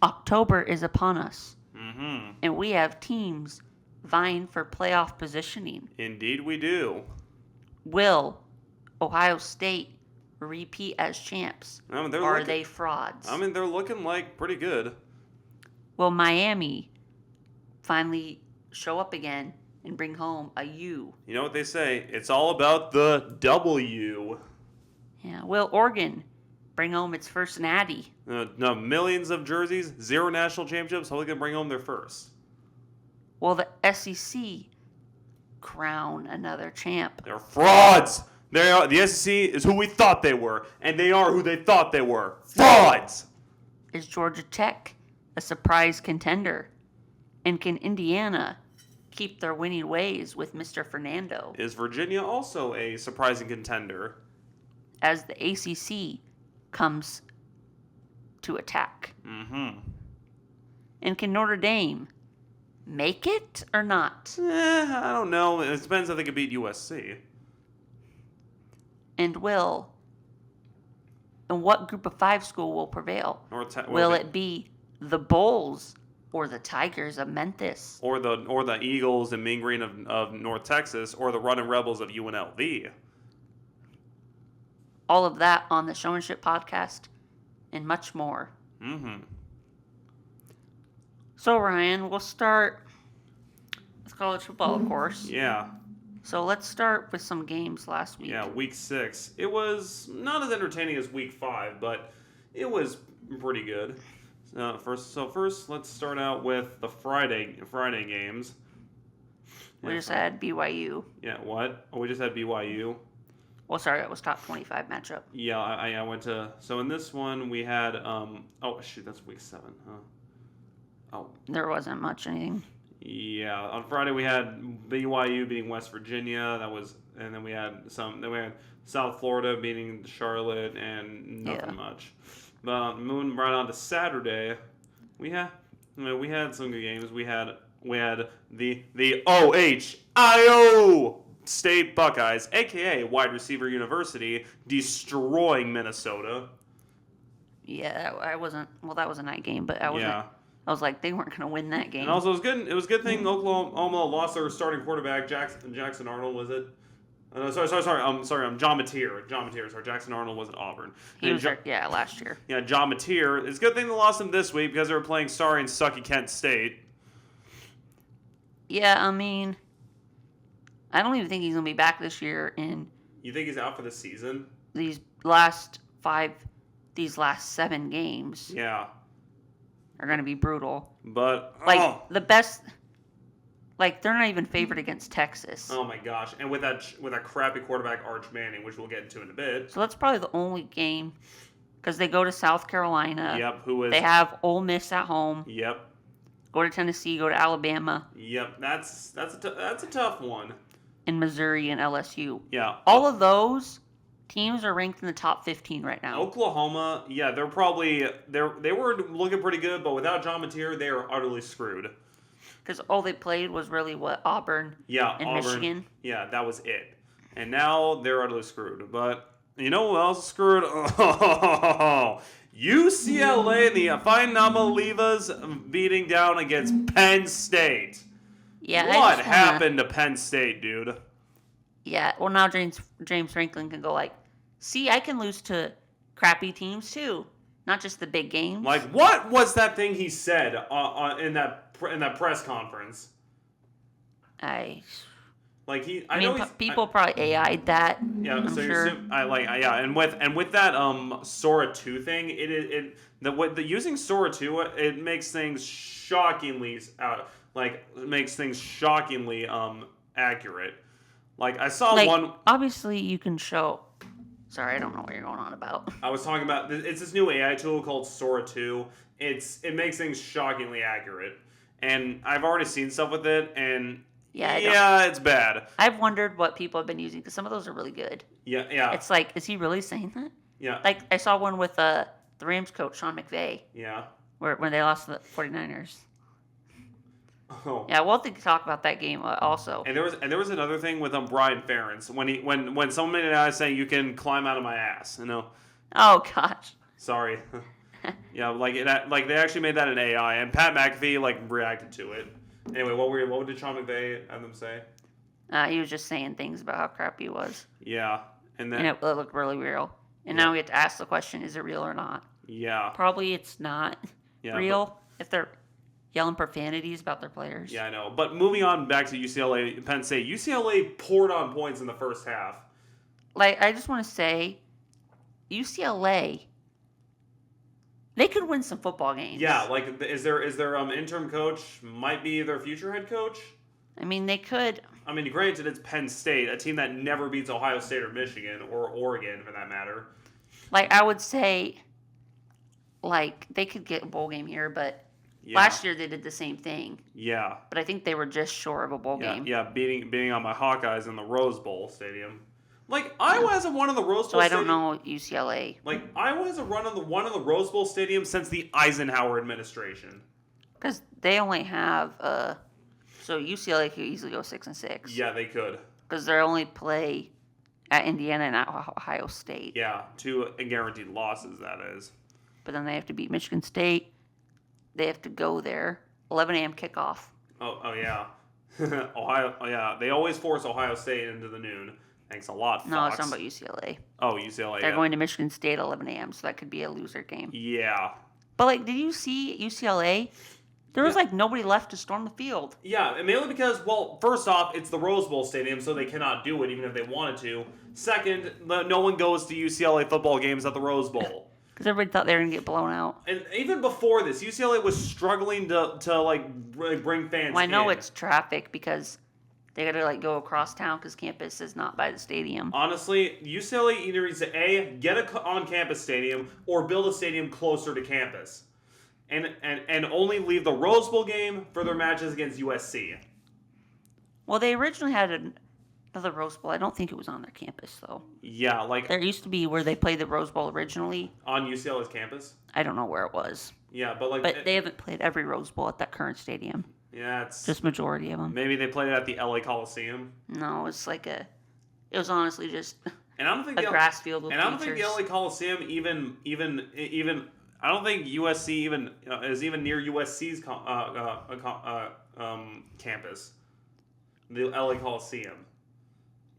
October is upon us. Mm-hmm. And we have teams vying for playoff positioning. Indeed we do. Will Ohio State repeat as champs? Are they frauds? They're looking like pretty good. Will Miami finally show up again and bring home a U? You know what they say? It's all about the W. Yeah. Will Oregon bring home its first natty? No, millions of jerseys, 0 national championships. How are they going to bring home their first? Will the SEC crown another champ? They're frauds. The SEC is who we thought they were, and they are who they thought they were. Frauds. Is Georgia Tech a surprise contender? And can Indiana keep their winning ways with Mr. Fernando? Is Virginia also a surprising contender? As the ACC comes to attack. Mm-hmm. And can Notre Dame make it or not? I don't know. It depends if they can beat USC. And what group of 5 school will prevail? Will it be the Bulls or the Tigers of Memphis? Or the Eagles and Mean Green of North Texas, or the Running Rebels of UNLV? All of that on the Showmanship Podcast and much more. Mm-hmm. So, Ryan, we'll start with college football, of course. Yeah. So let's start with some games last week. Yeah, week 6. It was not as entertaining as week 5, but it was pretty good. First, let's start out with the Friday games. We just had BYU. Yeah, what? Oh, we just had BYU. Well, sorry, that was top 25 matchup. Yeah, I went to. So in this one we had. Oh shoot, that's week 7, huh? Oh. There wasn't much anything. Yeah, on Friday we had BYU beating West Virginia. And then we had South Florida beating Charlotte, and nothing much. But moving right on to Saturday, we had some good games. We had the Ohio State Buckeyes, aka Wide Receiver University, destroying Minnesota. Yeah, that was a night game, but I was like, they weren't going to win that game. And also, it was a good thing Oklahoma lost their starting quarterback, Jackson Arnold, was it? Sorry. John Mateer. Sorry, Jackson Arnold was at Auburn. He was last year. Yeah, John Mateer. It's a good thing they lost him this week because they were playing sorry and sucky Kent State. Yeah, I mean, I don't even think he's going to be back this year. You think he's out for the season? These last 7 games. Yeah. Are going to be brutal. But the best. They're not even favored against Texas. Oh my gosh! And with that crappy quarterback Arch Manning, which we'll get into in a bit. So that's probably the only game, because they go to South Carolina. Yep. They have Ole Miss at home. Yep. Go to Tennessee. Go to Alabama. Yep. That's a tough one. And Missouri and LSU. Yeah. All of those teams are ranked in the top 15 right now. Oklahoma, yeah, they were looking pretty good, but without John Mateer, they are utterly screwed. Because all they played was really Auburn and Michigan. Yeah, that was it. And now they're utterly screwed. But you know who else is screwed? Oh, UCLA and the Fine Namalivas beating down against Penn State. Yeah, what happened to Penn State, dude? Yeah, well now James Franklin can go see, I can lose to crappy teams too, not just the big games. What was that thing he said in that press conference? People probably AI'd that. Yeah, I'm sure. And with that Sora 2 thing, using Sora 2, it makes things shockingly accurate. I saw one. Obviously, you can show. Sorry, I don't know what you're going on about. I was talking about it's this new AI tool called Sora 2. It makes things shockingly accurate, and I've already seen stuff with it, and it's bad. I've wondered what people have been using because some of those are really good. Yeah. It's is he really saying that? Yeah. I saw one with the Rams coach Sean McVay. Yeah. When they lost to the 49ers. Oh. Yeah, we'll have to talk about that game also. And there was another thing with Brian Ferentz when someone made an ad saying you can climb out of my ass. Oh gosh. Sorry. Yeah, like they actually made that an AI, and Pat McAfee reacted to it. Anyway, what did Sean McVay have them say? He was just saying things about how crappy he was. Yeah, and then And it looked really real. And yeah, now we have to ask the question, is it real or not? yeah, Probably it's not yeah, real if they're yelling profanities about their players. yeah, I know. But moving on back to UCLA, Penn State. UCLA poured on points in the first half. Like, I just want to say, UCLA, they could win some football games. Yeah, is their interim coach might be their future head coach? I mean, they could. I mean, granted, it's Penn State, a team that never beats Ohio State or Michigan or Oregon for that matter. Like, I would say, like, they could get a bowl game here, but Yeah. last year they did the same thing. Yeah. But I think they were just short of a bowl game. Yeah, beating on my Hawkeyes in the Rose Bowl stadium. Like, Iowa hasn't won in the Rose Bowl So I stadium. don't know UCLA. Like, Iowa hasn't won in the Rose Bowl stadium since the Eisenhower administration. Because they only have, so UCLA could easily go 6-6. Yeah, they could. Because they only play at Indiana and at Ohio State. Yeah, 2 guaranteed losses, that is. But then they have to beat Michigan State. They have to go there. 11 a.m. kickoff. Oh yeah. Ohio. Oh, yeah, they always force Ohio State into the noon. Thanks a lot, Fox. No, it's not about UCLA. Oh, UCLA. They're going to Michigan State at 11 a.m., so that could be a loser game. Yeah. But, like, did you see UCLA? There was, nobody left to storm the field. Yeah, and mainly because, well, first off, it's the Rose Bowl stadium, so they cannot do it even if they wanted to. Second, no one goes to UCLA football games at the Rose Bowl. Because everybody thought they were going to get blown out. And even before this, UCLA was struggling to bring fans Well, I know in. it's traffic because they got to, go across town because campus is not by the stadium. Honestly, UCLA either needs to, A, get a on-campus stadium or build a stadium closer to campus. And only leave the Rose Bowl game for their matches against USC. Well, they originally had another Rose Bowl. I don't think it was on their campus, though. Yeah, There used to be where they played the Rose Bowl originally. on UCLA's campus. I don't know where it was. Yeah, but But they haven't played every Rose Bowl at that current stadium. yeah, it's Just majority of them. maybe they played it at the LA Coliseum. No, it's it was honestly just And I don't think a grass field with And I don't think the bleachers. LA Coliseum even I don't think USC even is even near USC's campus. The LA Coliseum.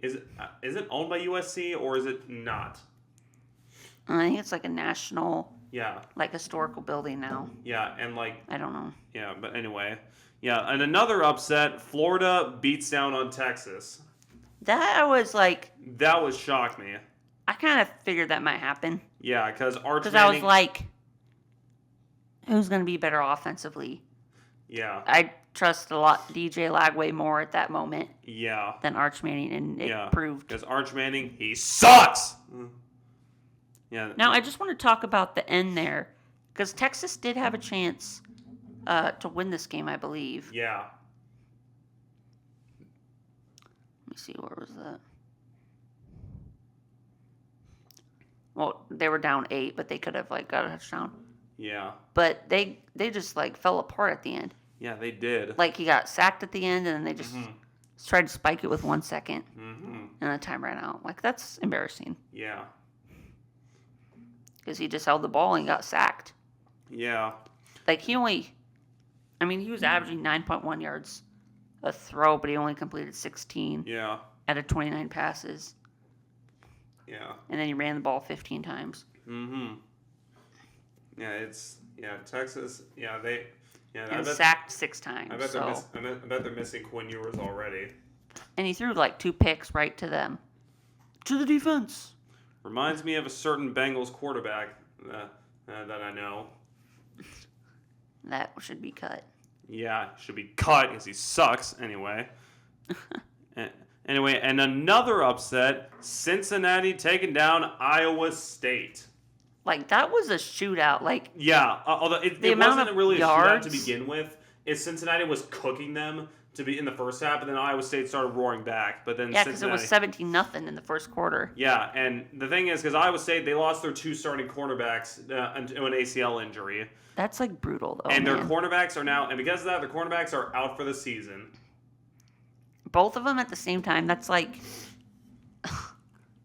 Is it owned by USC or is it not? I think it's a national, Yeah. historical building now. Yeah, and I don't know. yeah, but anyway. Yeah, and another upset, Florida beats down on Texas. That was That was shocked me. I kind of figured that might happen. Yeah, because Arch Because I was Manning. who's going to be better offensively? Yeah, I trust a lot DJ Lagway more at that moment yeah, than Arch Manning, and it yeah. proved. Because Arch Manning, he sucks. Yeah. Now, I just want to talk about the end there, because Texas did have a chance to win this game, I believe. Yeah. Let me see, where was that? Well, they were down 8, but they could have got a touchdown. Yeah. But they just fell apart at the end. Yeah, they did. He got sacked at the end, and then they just tried to spike it with 1 second, Mm-hmm. and the time ran out. That's embarrassing. Yeah. Because he just held the ball and got sacked. Yeah. He was averaging 9.1 yards a throw, but he only completed 16 Yeah. out of 29 passes. Yeah. And then he ran the ball 15 times. Mm-hmm. Yeah, Texas. Yeah, they. Yeah, And sacked 6 times. I bet they're missing Quinn Ewers already. And he threw 2 picks right to them. To the defense. Reminds me of a certain Bengals quarterback that I know. That should be cut. Yeah, should be cut because he sucks anyway. Anyway, and another upset, Cincinnati taking down Iowa State. That was a shootout. Yeah, although it amount wasn't of really a yards shootout to begin with. Cincinnati was cooking them to be in the first half, and then Iowa State started roaring back. But then yeah, because it was 17-0 in the first quarter. Yeah, and the thing is, because Iowa State, they lost their 2 starting cornerbacks to an ACL injury. That's brutal, though. And their man. cornerbacks are now, and because of that, their cornerbacks are out for the season. Both of them at the same time. That's I don't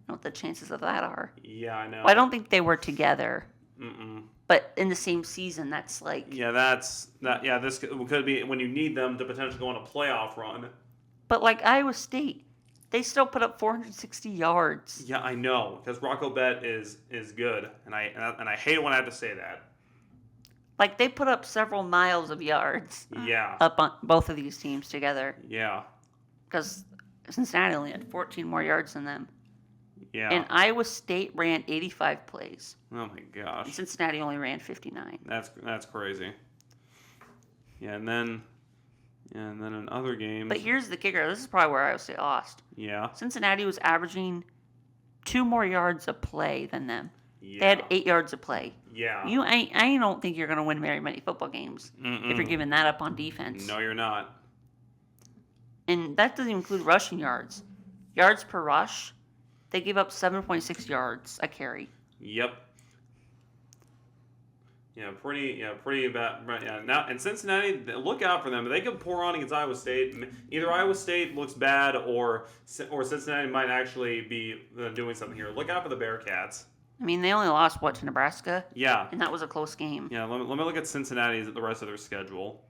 know what the chances of that are. Yeah, I know. Well, I don't think they were together. Mm-mm. But in the same season, that's like. Yeah, that. Yeah, this could be when you need them to potentially go on a playoff run. But like Iowa State, they still put up 460 yards. Yeah, I know because Rocco Bet is good, and I hate it when I have to say that. Like they put up several miles of yards. Yeah. Up on both of these teams together. Yeah. Because Cincinnati only had 14 more yards than them. Yeah. And Iowa State ran 85 plays. Oh my gosh. And Cincinnati only ran 59. That's crazy. Yeah, and then in other games. But here's the kicker. This is probably where Iowa State lost. Yeah. Cincinnati was averaging 2 more yards a play than them. Yeah. They had 8 yards a play. Yeah. I don't think you're going to win very many football games if you're giving that up on defense. No, you're not. And that doesn't include rushing yards. Yards per rush, they give up 7.6 yards a carry. Yep. Pretty bad. Yeah, now and Cincinnati, look out for them. They could pour on against Iowa State. Either Iowa State looks bad, or Cincinnati might actually be doing something here. Look out for the Bearcats. I mean, they only lost to Nebraska. Yeah. And that was a close game. Yeah. Let me look at Cincinnati's the rest of their schedule.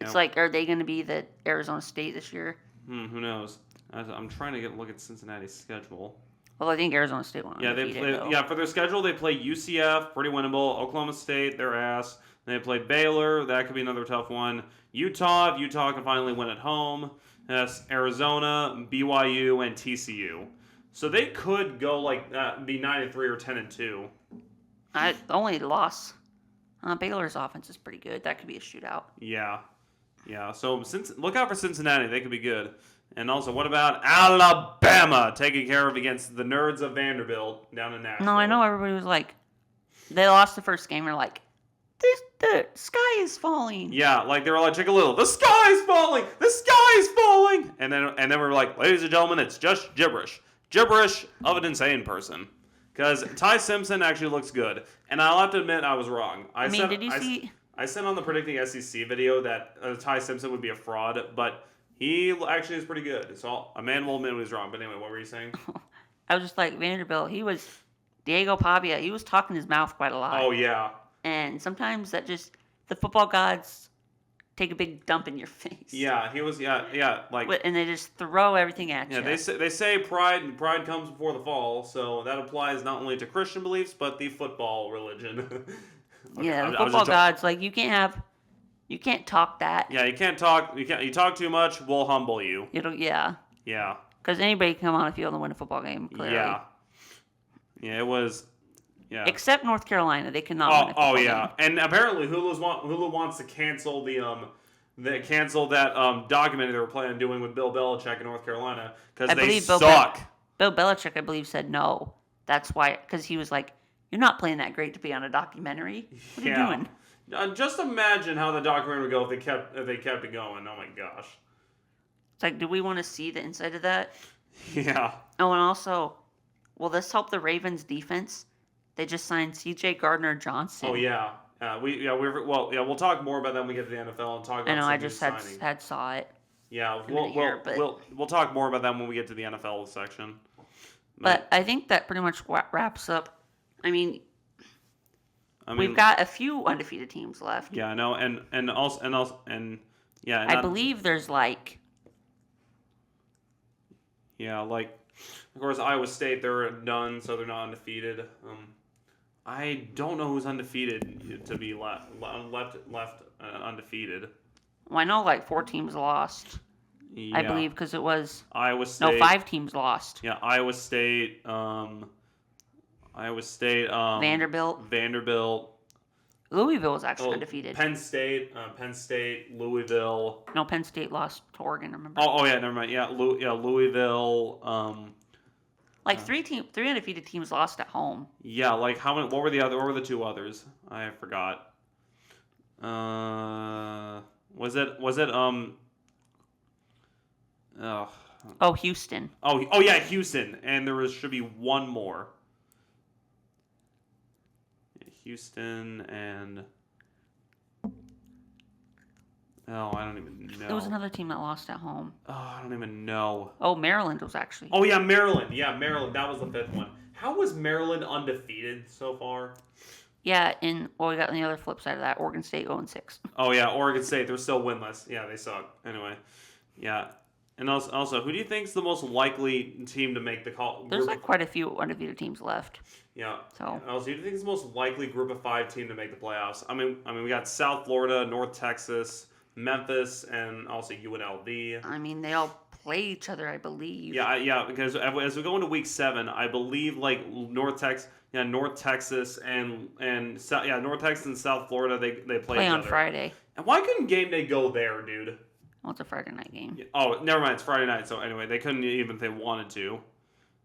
It's like, are they going to be the Arizona State this year? Who knows? I'm trying to look at Cincinnati's schedule. Well, I think Arizona State won. Yeah, they play. Yeah, for their schedule, they play UCF, pretty winnable. Oklahoma State, their ass. They played Baylor. That could be another tough one. Utah, if Utah can finally win at home. Yes, Arizona, BYU, and TCU. So they could go be 9-3 or 10-2. The only loss. Baylor's offense is pretty good. That could be a shootout. Yeah. So look out for Cincinnati. They could be good. And also, what about Alabama taking care of against the nerds of Vanderbilt down in Nashville? No, I know everybody was like, they lost the first game. They're like, the sky is falling. Yeah, they were like, Chick a little, the sky is falling, the sky is falling, and then we were like, ladies and gentlemen, it's just gibberish of an insane person. Because Ty Simpson actually looks good, and I'll have to admit I was wrong. Did you see? I said on the Predicting SEC video that Ty Simpson would be a fraud, but he actually is pretty good. So a man will admit he was wrong. But anyway, what were you saying? I was just like, Vanderbilt, Diego Pavia, he was talking his mouth quite a lot. Oh, yeah. And sometimes the football gods take a big dump in your face. Yeah, he was, and they just throw everything at you. Yeah, they say pride comes before the fall, so that applies not only to Christian beliefs, but the football religion. Okay, yeah, the football gods, you can't talk that. Yeah, you can't talk. You talk too much, we'll humble you. Yeah. Because anybody can come on the field and win a football game. Clearly. Yeah. Yeah, it was. Yeah. Except North Carolina, they cannot win a football game. And apparently Hulu wants to cancel that documentary they were planning on doing with Bill Belichick in North Carolina because they suck. Bill Belichick, I believe, said no. That's why, because he was like, "You're not playing that great to be on a documentary. What are you doing?" Just imagine how the documentary would go if they kept it going. Oh my gosh. It's like, do we want to see the inside of that? Yeah. Oh, and also, will this help the Ravens defense? They just signed C.J. Gardner-Johnson. Oh yeah. We'll talk more about that when we get to the NFL and talk about. I know. I just saw it. Yeah. We'll talk more about that when we get to the NFL section. But I think that pretty much wraps up. I mean, we've got a few undefeated teams left. Yeah, I know, and also yeah. I believe there's of course, Iowa State, they're done, so they're not undefeated. I don't know who's undefeated to be left undefeated. Well, I know 4 teams lost. Yeah. I believe because it was Iowa State. No, 5 teams lost. Yeah, Iowa State. Vanderbilt. Louisville was actually undefeated. Penn State, Louisville. No, Penn State lost to Oregon, remember? Oh yeah, never mind. Yeah, Louisville. 3 undefeated teams lost at home. Yeah, how many? What were the 2 others? I forgot. Was it Oh, Houston. Oh yeah, Houston, and should be one more. Houston and I don't even know. There was another team that lost at home. Oh, I don't even know. Oh, Maryland was actually. Oh yeah, Maryland. Yeah, Maryland. That was the 5th one. How was Maryland undefeated so far? Yeah, and we got on the other flip side of that, Oregon State 0-6. Oh yeah, Oregon State. They're still winless. Yeah, they suck. Anyway, yeah. And also, who do you think is the most likely team to make the call? There's like quite a few undefeated teams left. Yeah. So. Also, who do you think is the most likely Group of 5 team to make the playoffs? I mean, we got South Florida, North Texas, Memphis, and also UNLV. I mean, they all play each other, I believe. Yeah. Because as we go into Week 7, I believe like North Texas and North Texas and South Florida they play each on other. Friday. And why couldn't game day go there, dude? Well, it's a Friday night game. Oh, never mind. It's Friday night. So anyway, they couldn't even if they wanted to.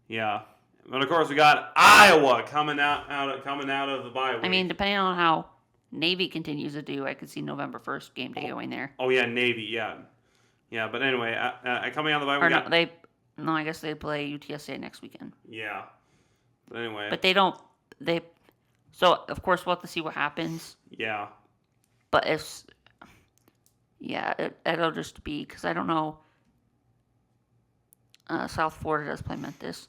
Yeah. But of course, we got Iowa coming out of the bye week. I mean, depending on how Navy continues to do, I could see November 1st game day going there. Oh yeah, Navy. Yeah. But anyway, coming out of the bye week. I guess they play UTSA next weekend. Yeah. But anyway. But they don't. So of course we'll have to see what happens. Yeah. But it'll just be because I don't know. South Florida does play Memphis.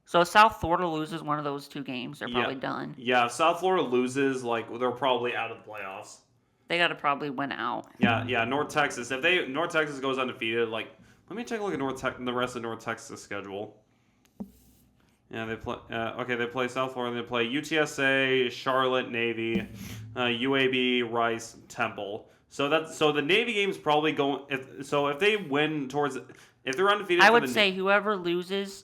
So if South Florida loses one of those 2 games, they're probably done. Yeah, if South Florida loses, they're probably out of the playoffs. They got to probably win out. Yeah. North Texas. If North Texas goes undefeated, let me take a look at the rest of North Texas' schedule. Yeah, they play. They play South Florida. They play UTSA, Charlotte, Navy, UAB, Rice, Temple. So the Navy game's probably going. If they win if they're undefeated, I would say whoever loses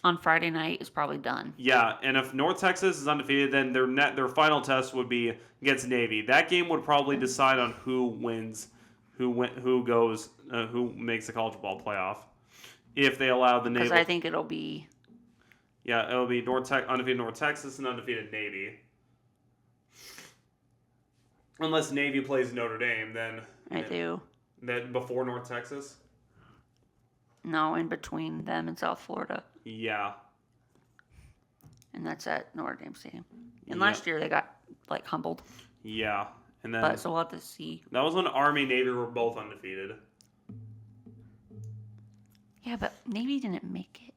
on Friday night is probably done. Yeah, and if North Texas is undefeated, then their final test would be against Navy. That game would probably decide on who wins, who makes the college football playoff. If they allow the Navy, because I think it'll be. Yeah, it'll be undefeated North Texas and undefeated Navy. Unless Navy plays Notre Dame, then. I do. Then before North Texas. No, in between them and South Florida. Yeah. And that's at Notre Dame Stadium. And last year they got humbled. Yeah, and then. But so we'll have to see. That was when Army Navy were both undefeated. Yeah, but Navy didn't make it.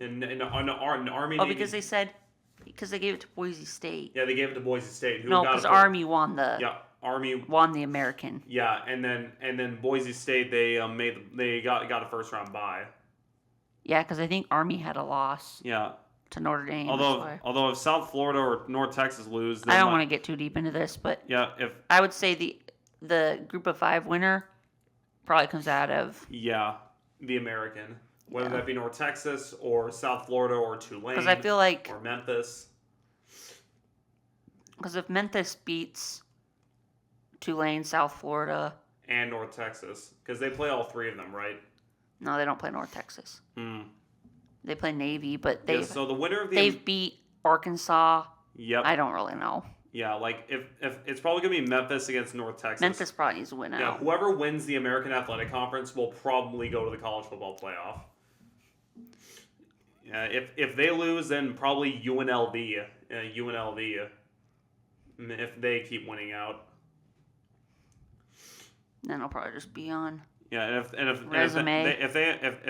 And Army. Oh, Navy, because they gave it to Boise State. Yeah, they gave it to Boise State. No, because Army won the. Yeah, Army won the American. Yeah, and then Boise State they got a first round bye. Yeah, because I think Army had a loss. Yeah. To Notre Dame. Although if South Florida or North Texas lose, I don't want to get too deep into this, but yeah, if I would say the Group of 5 winner probably comes out of the American, whether that be North Texas or South Florida or Tulane. Because I feel like or Memphis. Because if Memphis beats Tulane, South Florida, and North Texas, because they play all 3 of them, right? No, they don't play North Texas. They play Navy, but so the winner of they've beat Arkansas. Yep. I don't really know. Yeah, if it's probably gonna be Memphis against North Texas. Memphis probably needs to win out. Yeah, whoever wins the American Athletic Conference will probably go to the college football playoff. Yeah, if they lose, then probably UNLV. If they keep winning out. Then it'll probably just be on. Yeah, and if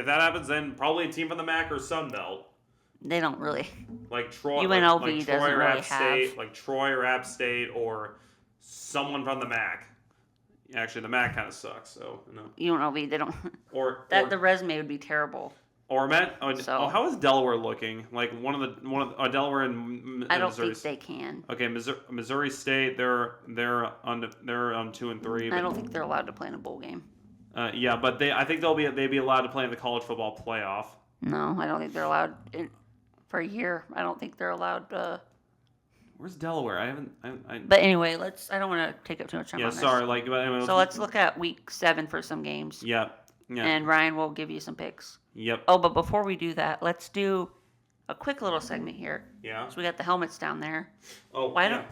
that happens, then probably a team from the MAC or Sun Belt. They don't really. Like Troy, UNLV doesn't really have. Like Troy or App State or someone from the MAC. Actually, the MAC kind of sucks. So no. UNLV, they don't. The resume would be terrible. Or how is Delaware looking? Like one of Delaware and I don't Missouri. think they can. Okay, Missouri State, they're on 2 and 3. I don't think they're allowed to play in a bowl game. Yeah, but I think they'd be allowed to play in the college football playoff. No, I don't think they're allowed for a year. I don't think they're allowed. Where's Delaware? I haven't. But anyway, I don't want to take up too much time. Yeah, sorry. But anyway, so let's look at Week 7 for some games. Yeah. And Ryan will give you some picks. Yep. Oh, but before we do that, let's do a quick little segment here. Yeah. So we got the helmets down there. Oh. Why don't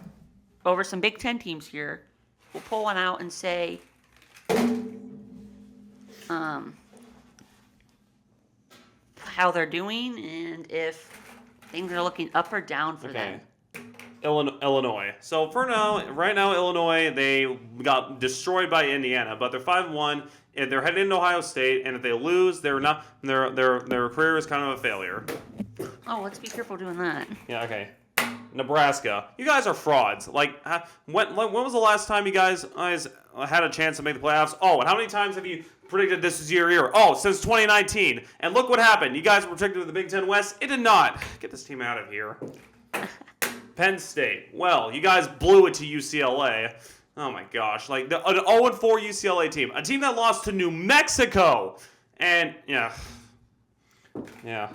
over some Big Ten teams here? We'll pull one out and say. How they're doing and if things are looking up or down for them. Illinois. So right now, Illinois, they got destroyed by Indiana, but they're 5-1. And they're heading into Ohio State, and if they lose, they're not. Their career is kind of a failure. Oh, let's be careful doing that. Yeah, okay. Nebraska. You guys are frauds. Like, when was the last time you guys had a chance to make the playoffs? Oh, and how many times have you predicted this is your year? Oh, since 2019. And look what happened. You guys were predicted to the Big Ten West. It did not. Get this team out of here. Penn State. Well, you guys blew it to UCLA. Oh my gosh. Like, an 0-4 UCLA team. A team that lost to New Mexico. And, yeah. Yeah.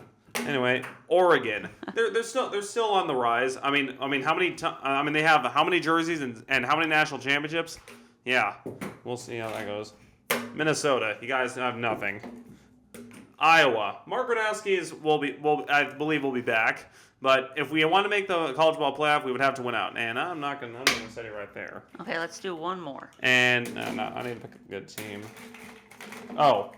Anyway, Oregon. They're still on the rise. I mean, how many? They have how many jerseys and how many national championships? Yeah, we'll see how that goes. Minnesota, you guys have nothing. Iowa, Mark Gronowski I believe will be back. But if we want to make the college ball playoff, we would have to win out. And I'm not gonna set it right there. Okay, let's do one more. And no, I need to pick a good team. Oh.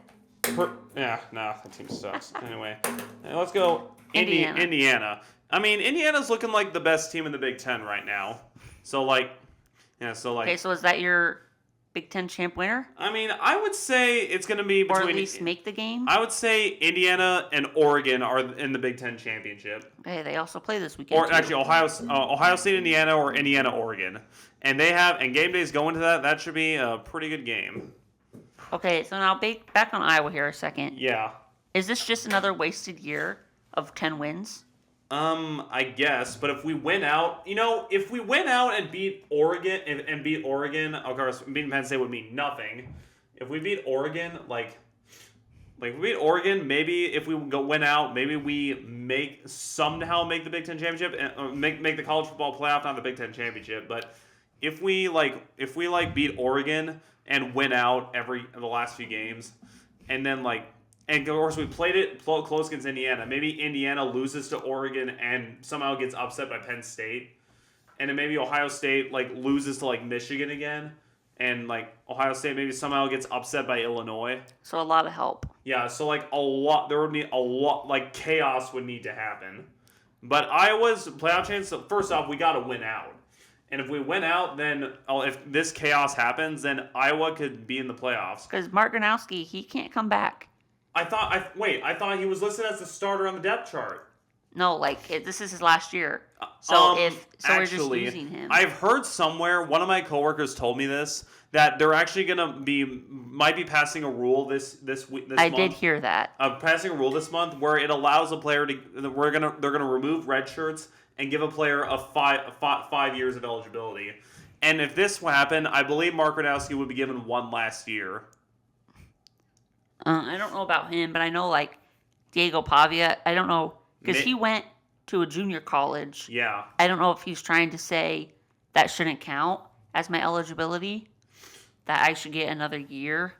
That team sucks. Anyway, let's go Indiana. I mean, Indiana's looking like the best team in the Big Ten right now. Okay, so is that your Big Ten champ winner? I mean, I would say it's going to be between... Or at least make the game? I would say Indiana and Oregon are in the Big Ten championship. Okay, they also play this weekend, actually, Ohio State, Indiana, or Indiana, Oregon. And game days going to that. That should be a pretty good game. Okay, so now back on Iowa here a second. Yeah. Is this just another wasted year of 10 wins? I guess, but if we win out, and beat Oregon, of course, beating Penn State would mean nothing. If we beat Oregon, maybe if we win out, maybe we somehow make the Big Ten championship and make the college football playoff, not the Big Ten championship. But if we beat Oregon and win out the last few games, and then and of course we played it close against Indiana. Maybe Indiana loses to Oregon and somehow gets upset by Penn State, and then maybe Ohio State loses to Michigan again, and Ohio State maybe somehow gets upset by Illinois. So a lot of help. Yeah, so there would be a lot chaos would need to happen. But Iowa's playoff chance. So first off, we got to win out. And if we win out, then if this chaos happens, then Iowa could be in the playoffs. Because Mark Gronowski, he can't come back. I thought he was listed as the starter on the depth chart. No, this is his last year. So we're just using him. I've heard somewhere, one of my coworkers told me this, that they're actually might be passing a rule this month. I did hear that. Passing a rule this month where it allows a player they're gonna remove red shirts and give a player a 5 years of eligibility. And if this will happen, I believe Mark Gronowski would be given one last year. I don't know about him, but I know Diego Pavia. I don't know because he went to a junior college. Yeah. I don't know if he's trying to say that shouldn't count as my eligibility, that I should get another year.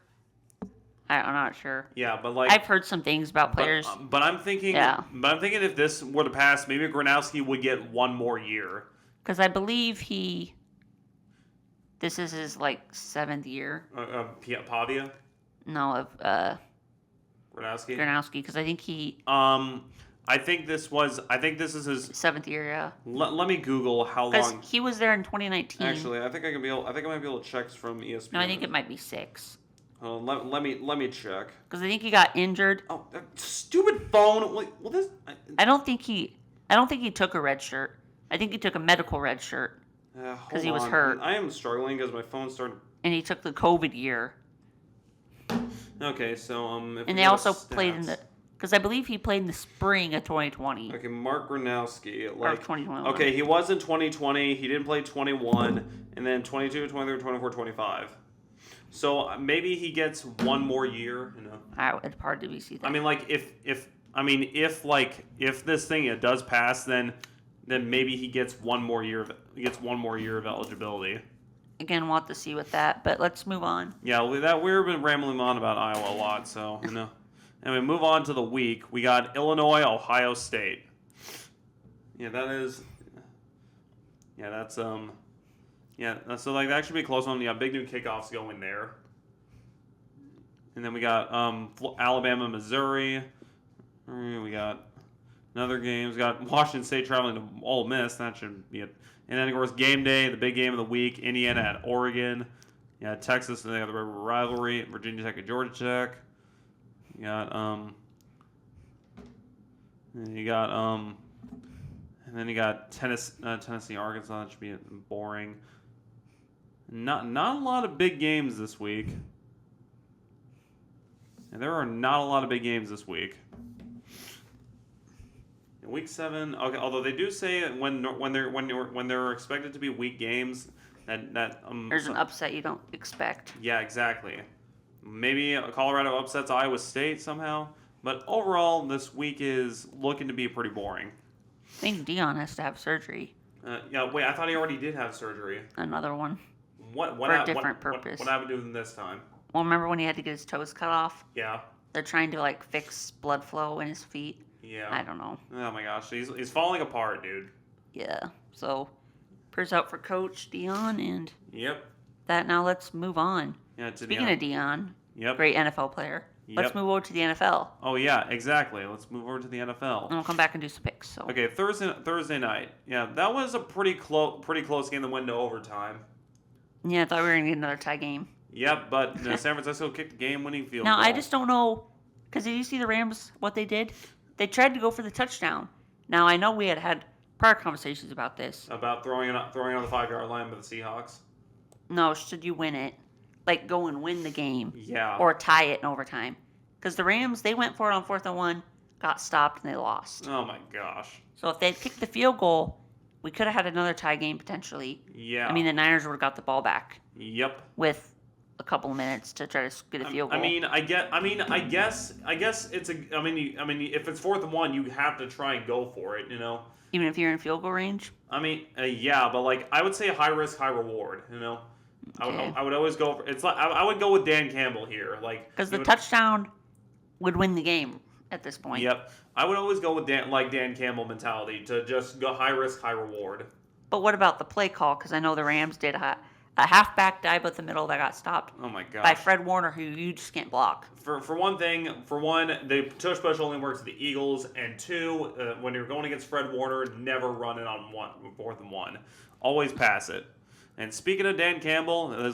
I'm not sure. Yeah, but I've heard some things about players. But I'm thinking. Yeah. But I'm thinking if this were to pass, maybe Gronowski would get one more year. Because I believe this is his 7th year. Pavia. No, of Gronowski. Gronowski, because I think I think this is his 7th year. Yeah. Let me Google how long. Because he was there in 2019. Actually, I think I might be able to check from ESPN. No, I think it might be 6. Let me check. Because I think he got injured. Oh, that stupid phone! Well, this. I don't think he took a red shirt. I think he took a medical red shirt because he was hurt. I am struggling because my phone started. And he took the COVID year. Okay, so and they also played in the. Because I believe he played in the spring of 2020. Okay, Mark Gronowski. Or 2021. Okay, he was in 2020. He didn't play 21. And then 22, 23, 24, 25. So maybe he gets one more year. It's hard to see that. I mean, if this thing does pass, then maybe he gets one more year of eligibility. Again, we'll have to see with that, but let's move on. Yeah, we've been rambling on about Iowa a lot, so And we move on to the week. We got Illinois, Ohio State. Yeah, that's so that should be a close one. Yeah, big new kickoffs going there. And then we got Alabama, Missouri. We got another game. We got Washington State traveling to Ole Miss. That should be it. And then of course game day, the big game of the week, Indiana at Oregon. Yeah, Texas and they got the rivalry, Virginia Tech and Georgia Tech. You got And you got and then you got Tennessee, Arkansas. That should be boring. Not a lot of big games this week. And there are not a lot of big games this week. In week 7, okay. Although they do say when they're expected to be weak games, that there's an upset you don't expect. Yeah, exactly. Maybe Colorado upsets Iowa State somehow, but overall this week is looking to be pretty boring. I think Dion has to have surgery. Yeah, wait. I thought he already did have surgery. Another one. What for a different purpose. What happened to him this time? Well, remember when he had to get his toes cut off? Yeah. They're trying to like fix blood flow in his feet. Yeah. I don't know. Oh my gosh, he's falling apart, dude. Yeah. So, prayers out for Coach Dion and. Yep. That now let's move on. Yeah. Speaking of Dion, yep. Great NFL player. Yep. Let's move over to the NFL. Oh yeah, exactly. Let's move over to the NFL. And we'll come back and do some picks. So. Okay, Thursday night. Yeah, that was a pretty close game that went into overtime. Yeah, I thought we were gonna get another tie game. Yep, but San Francisco kicked the game-winning field now goal. I just don't know, because did you see the Rams? What they did? They tried to go for the touchdown. Now I know we had prior conversations about this. About throwing it on the 5-yard line by the Seahawks. No, should you win it, like go and win the game? Yeah. Or tie it in overtime, because the Rams they went for it on 4th and 1, got stopped and they lost. Oh my gosh. So if they had kicked the field goal, we could have had another tie game potentially. Yeah. I mean the Niners would have got the ball back. Yep. With a couple of minutes to try to get a field goal. I guess it's a. I mean, if it's 4th and 1, you have to try and go for it. You know. Even if you're in field goal range. I mean, yeah, but like I would say high risk, high reward. You know. Okay. I would always go for. It's like I would go with Dan Campbell here, like because the touchdown would win the game at this point. Yep. I would always go with Dan Campbell mentality to just go high risk, high reward. But what about the play call? Because I know the Rams did a halfback dive up the middle that got stopped. Oh my god! By Fred Warner, who you just can't block. For one, the tush push only works with the Eagles, and 2, when you're going against Fred Warner, never run it on 4th and 1. Always pass it. And speaking of Dan Campbell, the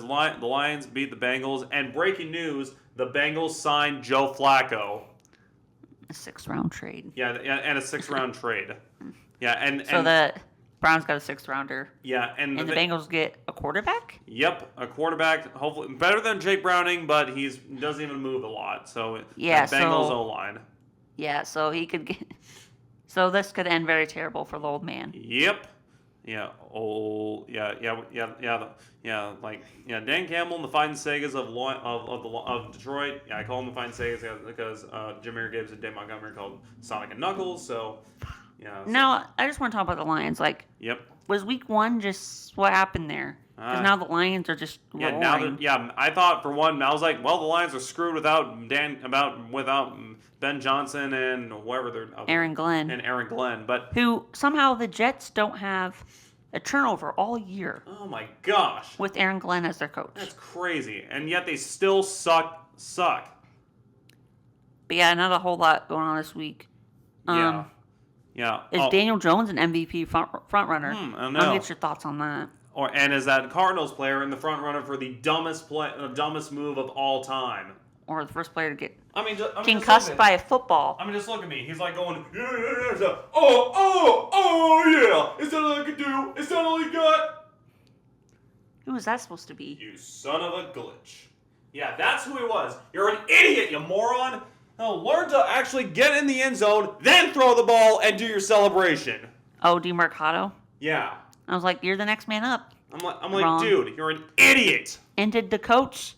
Lions beat the Bengals, and breaking news: the Bengals signed Joe Flacco. A 6th-round trade. Yeah, and a 6th-round trade. Yeah, and the Browns got a 6th-rounder. Yeah, and the Bengals get a quarterback? Yep, a quarterback. Hopefully better than Jake Browning, but he doesn't even move a lot. So yeah, Bengals O-line. Yeah, so he could get. So this could end very terrible for the old man. Yep. Yeah. Oh. Yeah. Dan Campbell and the Fighting Sagas of Detroit. Yeah, I call them the Fighting Sagas because Jahmyr Gibbs and Dave Montgomery called Sonic and Knuckles. So. Yeah. So. Now I just want to talk about the Lions. Like. Yep. Was week 1 just what happened there? Because now the Lions are just roaring. I thought for one, I was like, well, the Lions are screwed without Ben Johnson and whoever they're Aaron Glenn. But who somehow the Jets don't have a turnover all year. Oh my gosh! With Aaron Glenn as their coach. That's crazy, and yet they still suck. But yeah, not a whole lot going on this week. Yeah. Is Daniel Jones an MVP front runner? I don't know. I'll get your thoughts on that. And is that Cardinals player in the front runner for the dumbest move of all time? Or the first player to get concussed by a football. I mean, just look at me. He's like going, oh, yeah. Is that all I can do? Is that all you got? Who was that supposed to be? You son of a glitch. Yeah, that's who he was. You're an idiot, you moron. Now learn to actually get in the end zone, then throw the ball and do your celebration. Oh, DeMarcado? Yeah. I was like, you're the next man up. I'm like, dude, you're an idiot. And did the coach...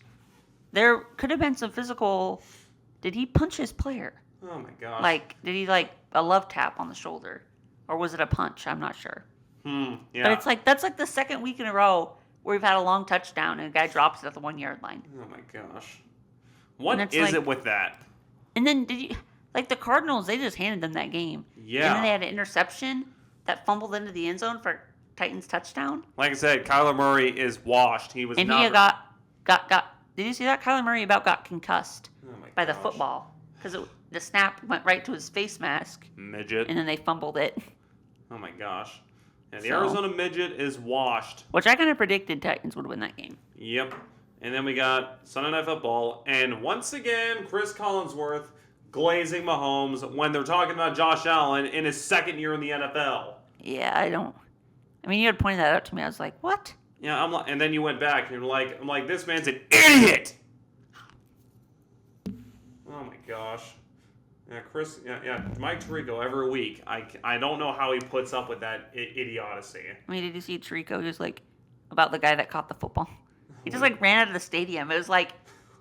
There could have been some physical... Did he punch his player? Oh, my gosh. Like, did he, a love tap on the shoulder? Or was it a punch? I'm not sure. Yeah. But it's that's the second week in a row where we've had a long touchdown and a guy drops it at the 1-yard line. Oh, my gosh. What is it with that? And then did you... the Cardinals, they just handed them that game. Yeah. And then they had an interception that fumbled into the end zone for Titans touchdown. Like I said, Kyler Murray is washed. He was and not... he got... Did you see that? Kyler Murray got concussed by the football. Because the snap went right to his face mask. Midget. And then they fumbled it. Oh, my gosh. And the Arizona Midget is washed. Which I kind of predicted Titans would win that game. Yep. And then we got Sunday Night Football. And once again, Chris Collinsworth glazing Mahomes when they're talking about Josh Allen in his second year in the NFL. Yeah, I don't. I mean, you had pointed that out to me. I was like, what? Yeah, I'm like, and then you went back and you're like, I'm like, this man's an idiot. Oh my gosh. Yeah, Chris. Yeah, Mike Tirico every week. I don't know how he puts up with that idiocy. I mean, did you see Tirico just like about the guy that caught the football? He just like ran out of the stadium. It was like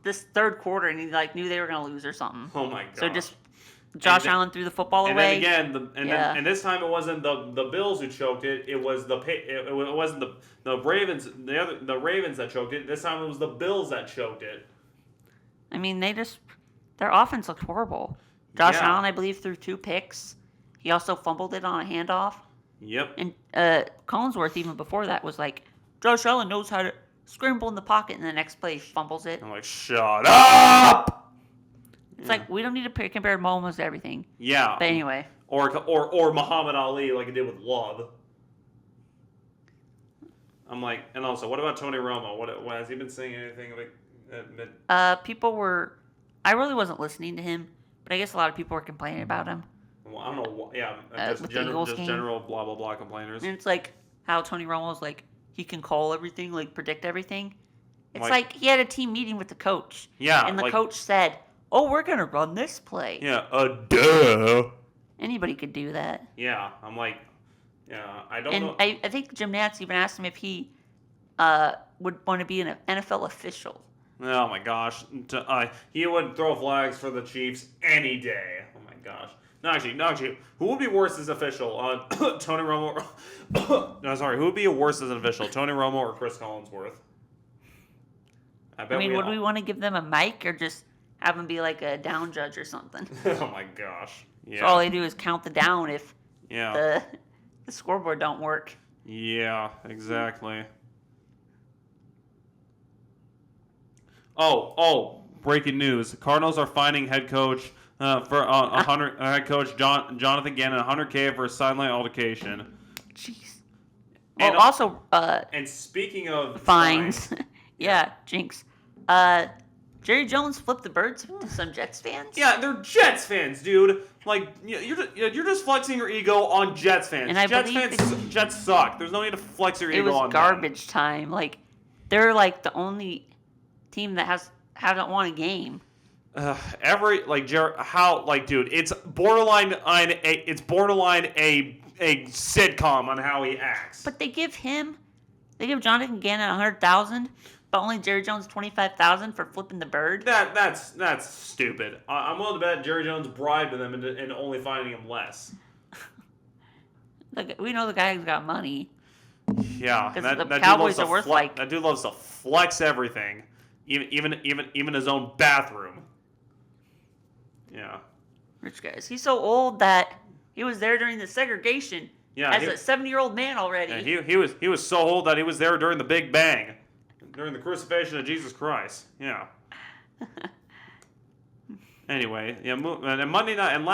this third quarter, and he like knew they were gonna lose or something. Oh my gosh. So just Josh Allen threw the football away. And then again, and this time it wasn't the Bills who choked it. It was it wasn't the Ravens the Ravens that choked it. This time it was the Bills that choked it. I mean, their offense looked horrible. Josh Allen, I believe, threw 2 picks. He also fumbled it on a handoff. Yep. And Collinsworth, even before that, was like, Josh Allen knows how to scramble in the pocket, and the next play fumbles it. I'm like, shut up! It's like, we don't need to compare Mahomes to everything. Yeah. But anyway. Or Muhammad Ali like it did with Love. I'm like, and also, what about Tony Romo? What has he been saying anything like? People were... I really wasn't listening to him, but I guess a lot of people were complaining about him. Well, I don't know. Yeah, just general blah blah blah complainers. And it's like how Tony Romo's like he can call everything, like predict everything. It's like he had a team meeting with the coach. Yeah, and the coach said, "Oh, we're gonna run this play." Yeah, duh. Anybody could do that. Yeah, I'm like, yeah, I don't know. And I think Jim Nantz even asked him if he would want to be an NFL official. Oh my gosh, he would throw flags for the Chiefs any day. Oh my gosh. No, actually, who would be worse as official? Tony Romo. No, sorry, who would be worse as an official? Tony Romo or Chris Collinsworth? I mean, would we want to give them a mic or just have them be like a down judge or something? Oh my gosh. Yeah. So all they do is count the down if the scoreboard don't work. Yeah, exactly. Oh! Breaking news: Cardinals are finding head coach head coach Jonathan Gannon $100K for a sideline altercation. Jeez. Well, also. And speaking of fines, yeah, jinx. Jerry Jones flipped the birds to some Jets fans. Yeah, they're Jets fans, dude. Like you're just flexing your ego on Jets fans. And Jets suck. There's no need to flex your ego on them. It was garbage time. Like they're like the only team that hasn't won a game. Dude, it's borderline a sitcom on how he acts. But they give Jonathan Gannon $100,000, but only Jerry Jones $25,000 for flipping the bird. That's stupid. I'm willing to bet Jerry Jones bribed them and only finding him less. We know the guy's got money. Yeah, the Cowboys are worth like that dude loves to flex everything, even his own bathroom. Yeah. Rich guys. He's so old that he was there during the segregation. Yeah, as a 70-year-old man already. Yeah, he was so old that he was there during the Big Bang, during the crucifixion of Jesus Christ. Yeah. Anyway, yeah, and Monday night and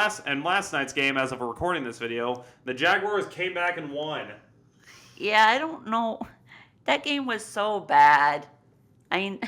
last night's game, as of recording this video, the Jaguars came back and won. Yeah, I don't know. That game was so bad. I mean,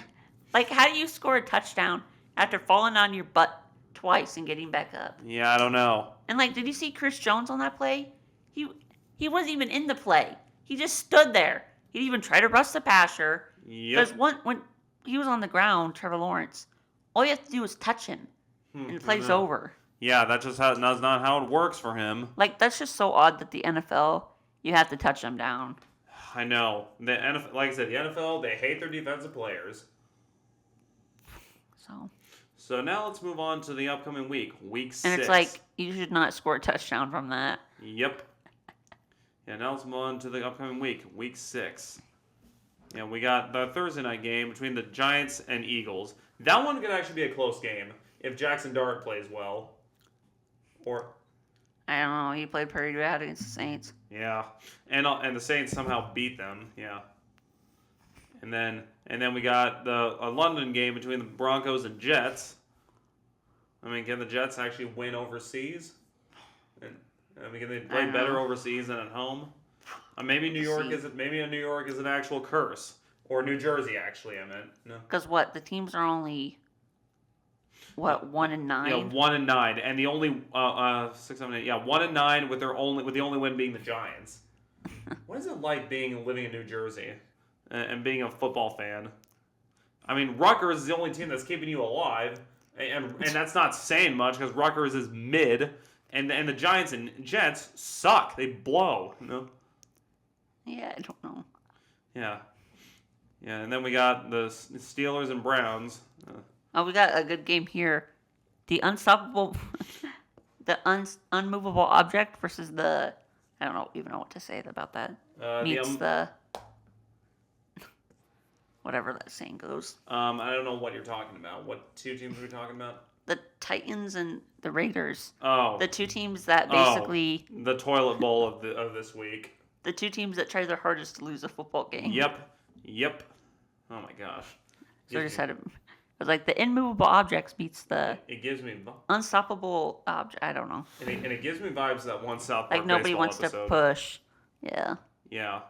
like, how do you score a touchdown after falling on your butt twice and getting back up? Yeah, I don't know. And like, did you see Chris Jones on that play? He wasn't even in the play. He just stood there. He didn't even try to rush the passer. Yep. Because when he was on the ground, Trevor Lawrence, all you have to do is touch him, and the play's over. Yeah, that's not how it works for him. Like, that's just so odd that the NFL, you have to touch them down. I know. The NFL, like I said, the NFL, they hate their defensive players. So now let's move on to the upcoming week 6. And it's like, you should not score a touchdown from that. Yep. Yeah, now let's move on to the upcoming week 6. Yeah, we got the Thursday night game between the Giants and Eagles. That one could actually be a close game if Jackson Dart plays well. Or I don't know. He played pretty bad against the Saints. Yeah, and the Saints somehow beat them. Yeah. And then we got a London game between the Broncos and Jets. I mean, can the Jets actually win overseas? And can they play better overseas than at home? Maybe New York is an actual curse, or New Jersey actually. I meant no. Because what, the teams are only What, 1-9? 1-9, and the only 6, 7, 8, 1-9 with the only win being the Giants. What is it like living in New Jersey and being a football fan? I mean, Rutgers is the only team that's keeping you alive, and that's not saying much because Rutgers is mid, and the Giants and Jets suck. They blow. Yeah, I don't know. Yeah, and then we got the Steelers and Browns. Oh, we got a good game here. The unstoppable, unmovable object versus the, I don't even know what to say about that. Meets the whatever that saying goes. I don't know what you're talking about. What two teams are we talking about? The Titans and the Raiders. Oh, the two teams that basically the toilet bowl of this week. The two teams that try their hardest to lose a football game. Yep. Oh my gosh. So I just had it was like the immovable objects meets the. It gives me unstoppable object. I don't know. And it gives me vibes of that one South Park like nobody wants episode. To push. Yeah. Yeah.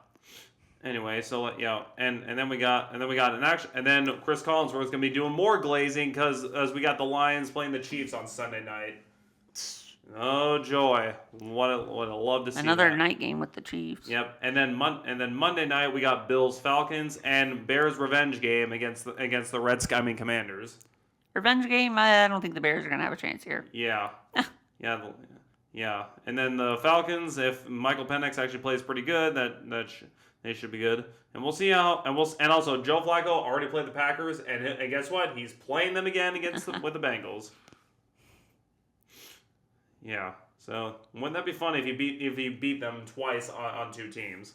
Anyway, so and then we got an action, and then Chris Collinsworth is gonna be doing more glazing because as we got the Lions playing the Chiefs on Sunday night. Oh joy! What I love to see another that. night game with the Chiefs. Yep, and then Monday night we got Bills Falcons and Bears revenge game against the Commanders. Revenge game. I don't think the Bears are gonna have a chance here. Yeah, yeah. And then the Falcons, if Michael Penix actually plays pretty good, they should be good. And we'll see how. And also Joe Flacco already played the Packers, and guess what? He's playing them again with the Bengals. Yeah. So wouldn't that be fun if he beat them twice on two teams?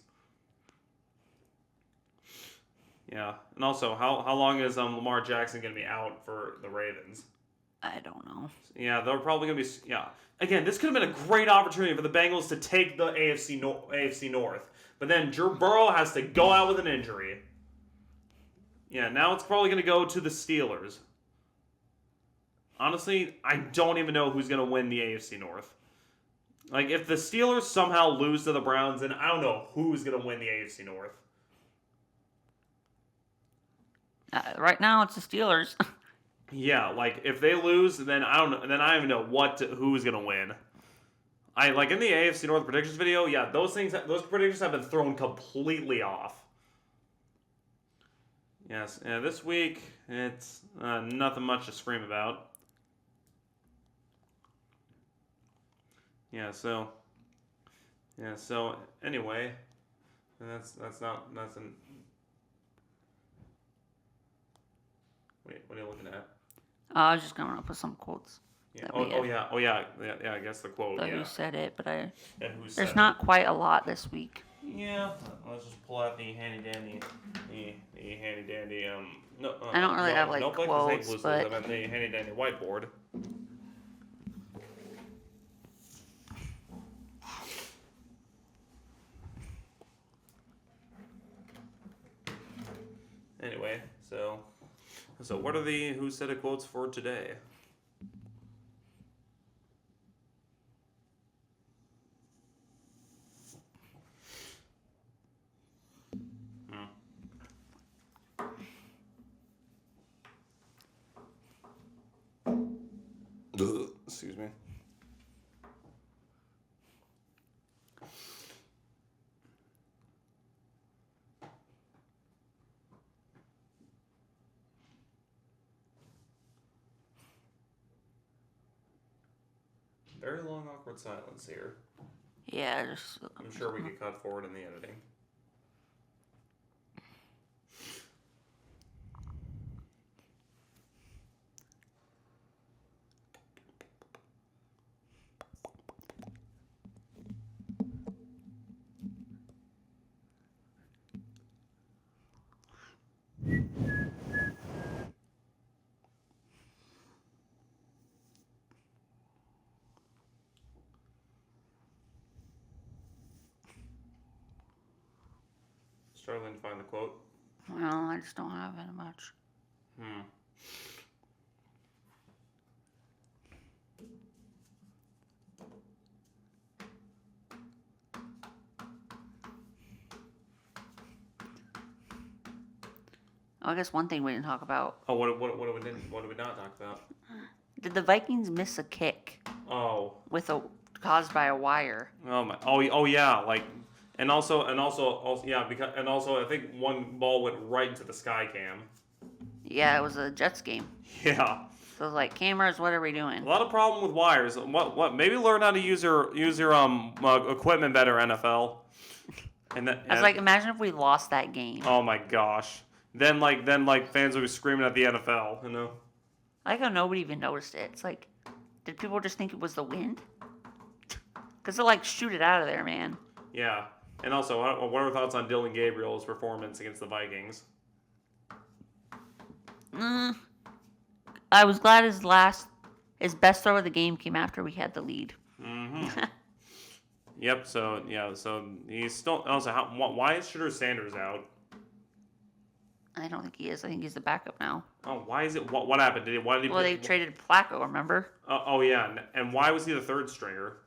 Yeah. And also, how long is Lamar Jackson going to be out for the Ravens? I don't know. Yeah, they're probably going to be. Yeah. Again, this could have been a great opportunity for the Bengals to take the AFC North, but then Joe Burrow has to go out with an injury. Yeah. Now it's probably going to go to the Steelers. Honestly, I don't even know who's going to win the AFC North. Like, if the Steelers somehow lose to the Browns, then I don't know who's going to win the AFC North. Right now, it's the Steelers. Yeah, like, if they lose, then I don't know. Then I don't even know who's going to win. Like, in the AFC North predictions video, yeah, those predictions have been thrown completely off. Yes, and this week, it's nothing much to scream about. So anyway, and that's an. Wait, what are you looking at? I was just coming up with some quotes. Yeah. Yeah. I guess the quote. So you said it, but there's not quite a lot this week. Yeah, let's just pull out the handy dandy. No, I don't really have quotes, but I meant the handy dandy whiteboard. Anyway, so what are the Who Said It quotes for today? Excuse me. Very long, awkward silence here. Yeah, I'm sure we could cut forward in the editing. Struggling to find the quote. Well, I just don't have it much. Oh, I guess one thing we didn't talk about. Oh, what did we not talk about? Did the Vikings miss a kick Oh. caused by a wire? Oh my. Oh yeah. Like, and also yeah, I think one ball went right into the sky cam. Yeah, it was a Jets game. Yeah. So like cameras, what are we doing? A lot of problem with wires. What? Maybe learn how to use your equipment better, NFL. I was like, imagine if we lost that game. Oh my gosh. Then fans would be screaming at the NFL. You know. I like how nobody even noticed it. It's like, did people just think it was the wind? Because they'll like shoot it out of there, man. Yeah. And also, what are your thoughts on Dylan Gabriel's performance against the Vikings? I was glad his best throw of the game came after we had the lead. Mm-hmm. Yep. So he's still. Also, why is Shedeur Sanders out? I don't think he is. I think he's the backup now. Oh, why is it? What happened? They traded Flacco, remember? Oh yeah, and why was he the third stringer?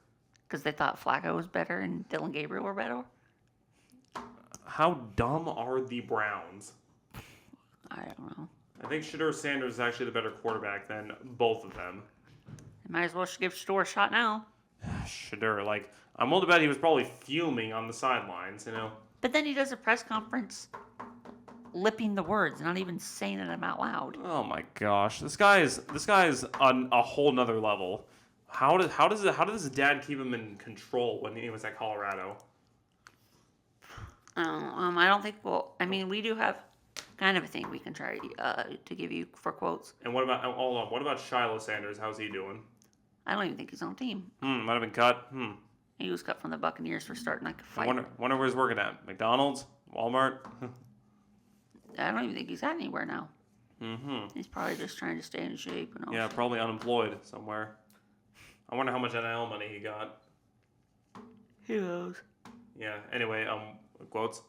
Because they thought Flacco was better and Dylan Gabriel were better. How dumb are the Browns? I don't know. I think Shedeur Sanders is actually the better quarterback than both of them. Might as well give Shedeur a shot now. Shedeur, like, I'm willing to bet he was probably fuming on the sidelines, you know. But then he does a press conference lipping the words, not even saying them out loud. Oh my gosh, this guy is on a whole nother level. How does his dad keep him in control when he was at Colorado? I don't think we do have kind of a thing we can try to give you for quotes. And what about Shiloh Sanders? How's he doing? I don't even think he's on the team. Might have been cut. He was cut from the Buccaneers for starting like a fight. I wonder where he's working at. McDonald's? Walmart? I don't even think he's at anywhere now. Mm-hmm. He's probably just trying to stay in shape. Yeah, probably unemployed somewhere. I wonder how much NIL money he got. Who knows? Yeah. Anyway, quotes.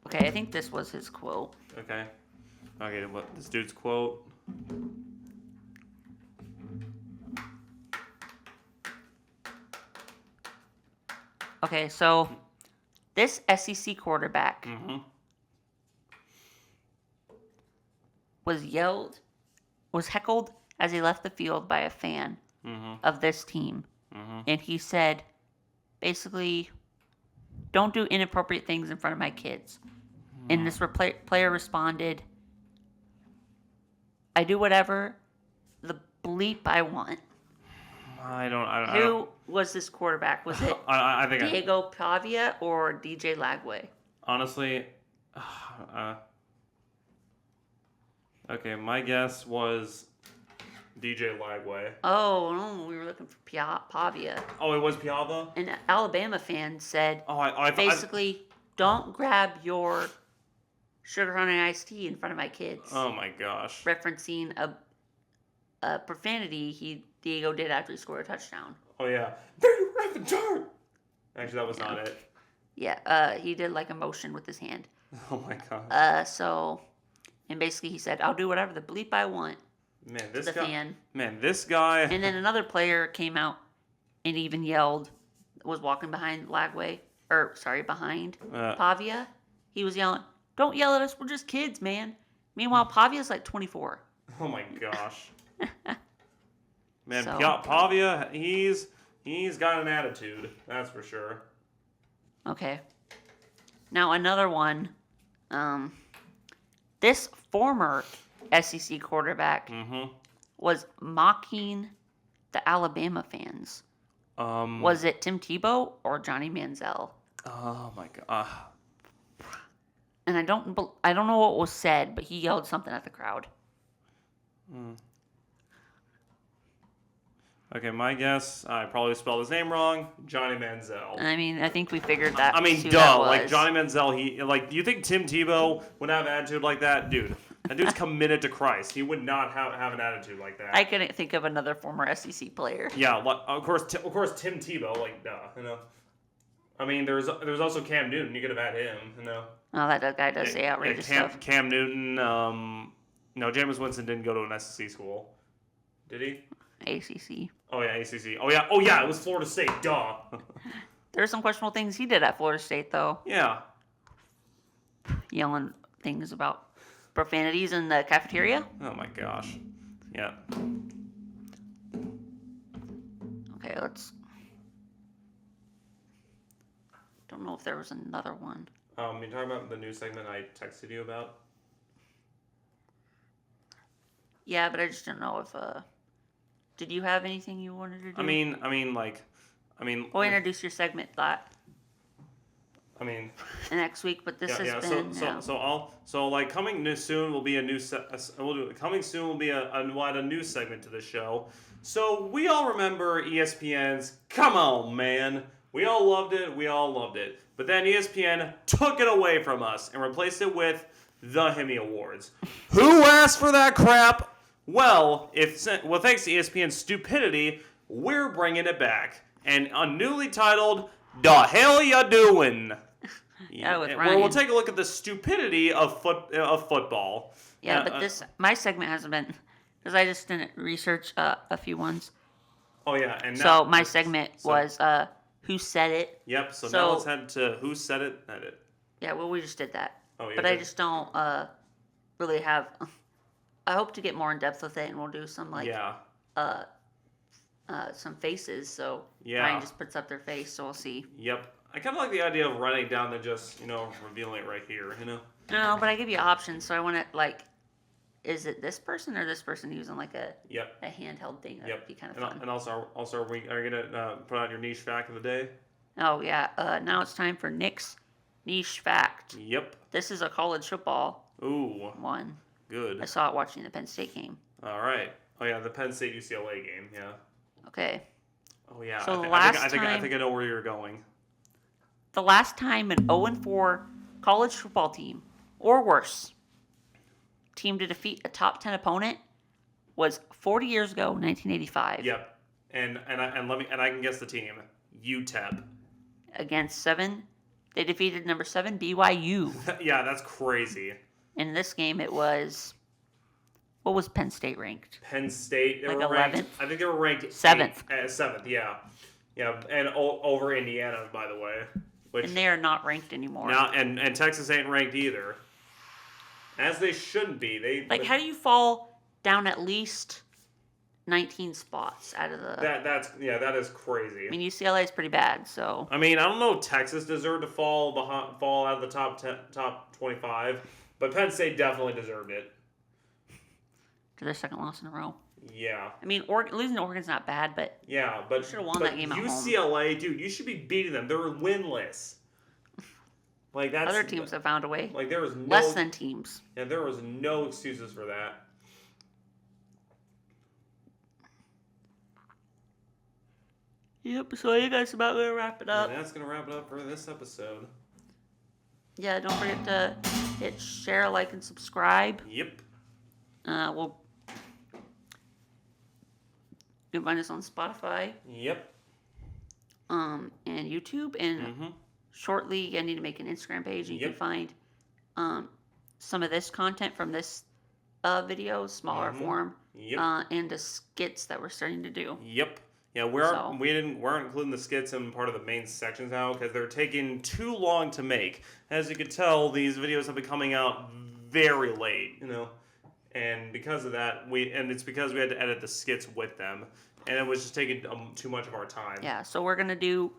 Okay, I think this was his quote. Okay. What this dude's quote? Okay, so this SEC quarterback was heckled as he left the field by a fan of this team. And he said, basically, don't do inappropriate things in front of my kids. And this player responded, I do whatever the bleep I want. Who was this quarterback? Was it I think Diego Pavia or DJ Lagway? Honestly, okay, my guess was DJ Lagway. Oh, no, we were looking for Pavia. Oh, it was Piava? An Alabama fan said, basically, don't grab your sugar honey iced tea in front of my kids. Oh, my gosh. Referencing a profanity Diego did after he scored a touchdown. Oh, yeah. There you have the dart! Actually, that was not it. Yeah, he did like a motion with his hand. Oh, my gosh. And basically he said, I'll do whatever the bleep I want. This guy. And then another player came out and even was walking behind behind Pavia. He was yelling, don't yell at us, we're just kids, man. Meanwhile, Pavia's like 24. Oh my gosh. Man, Pavia, he's got an attitude, that's for sure. Okay. Now another one. This former SEC quarterback was mocking the Alabama fans. Was it Tim Tebow or Johnny Manziel? Oh my god. And I don't know what was said, but he yelled something at the crowd. Okay, my guess, I probably spelled his name wrong. Johnny Manziel. I mean, I think we figured that. I mean, duh. Like Johnny Manziel, do you think Tim Tebow would have an attitude like that, dude? That dude's committed to Christ. He would not have an attitude like that. I couldn't think of another former SEC player. Yeah, of course, Tim Tebow. Like, duh, you know. I mean, there's also Cam Newton. You could have had him, you know. Oh, that guy does say outrageous stuff. Cam Newton. No, Jameis Winston didn't go to an SEC school. Did he? ACC. Oh yeah, ACC. Oh yeah. It was Florida State. Duh. There are some questionable things he did at Florida State, though. Yeah. Yelling things about profanities in the cafeteria. Oh my gosh. Yeah. Okay, let's. Don't know if there was another one. You're talking about the new segment I texted you about? Yeah, but I just don't know if. Did you have anything you wanted to do? I mean. We'll introduce your segment thought. I mean. Next week, but this has been. Coming soon will be a new coming soon will be a new segment to the show. So we all remember ESPN's Come On Man. We all loved it. But then ESPN took it away from us and replaced it with the Hemi Awards. Who asked for that crap? Well, thanks to ESPN's stupidity, we're bringing it back. And newly titled, The Hell Ya Doing? Yeah, with where Ryan. we'll take a look at the stupidity of football. Yeah, but my segment hasn't been, because I just didn't research a few ones. Oh yeah, and so my segment was Who Said It? Yep. So now let's head to Who Said It. Edit. Yeah, well, we just did that. Oh yeah. But I just don't really have. I hope to get more in depth with it, and we'll do some some faces. So Ryan just puts up their face, so we'll see. Yep. I kind of like the idea of writing down than just revealing it right here. No, but I give you options, so I want to is it this person or this person using a handheld thing? That'd be kind of fun. And also, are you gonna put out your niche fact of the day? Oh yeah. Now it's time for Nick's niche fact. Yep. This is a college football one. Good. I saw it watching the Penn State game. All right. Oh yeah, the Penn State UCLA game. Yeah. Okay. Oh yeah. So I think I know where you're going. The last time an 0-4 college football team, or worse, team to defeat a top 10 opponent was 40 years ago, 1985. Yep. And I can guess the team. UTEP. Against they defeated number 7 BYU. Yeah, that's crazy. In this game, it was. What was Penn State ranked? Penn State, they were 11th? ranked. I think they were ranked 7th. 7th, yeah, and over Indiana, by the way. And they are not ranked anymore. Now, and Texas ain't ranked either, as they shouldn't be. How do you fall down at least 19 spots out of the? That is crazy. I mean, UCLA is pretty bad, so. I mean, I don't know if Texas deserved to fall out of the top 25, but Penn State definitely deserved it. To their second loss in a row. Yeah. I mean, losing to Oregon's not bad, but you should have won that game at home. UCLA, dude, you should be beating them. They're winless. Other teams have found a way. There was less than teams. Yeah, there was no excuses for that. Yep. So I think that's about gonna wrap it up. And that's gonna wrap it up for this episode. Yeah. Don't forget to hit share, like, and subscribe. Yep. You can find us on Spotify. Yep. And YouTube, and shortly I need to make an Instagram page, and you can find some of this content from this video, smaller form, and the skits that we're starting to do. Yep. Yeah, we aren't including the skits in part of the main sections now because they're taking too long to make. As you can tell, these videos have been coming out very late, And because of that, it's because we had to edit the skits with them, and it was just taking too much of our time. Yeah, so we're gonna do,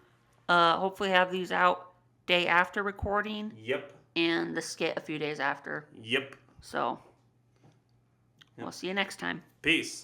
hopefully have these out day after recording. Yep. And the skit a few days after. Yep. So, we'll see you next time. Peace.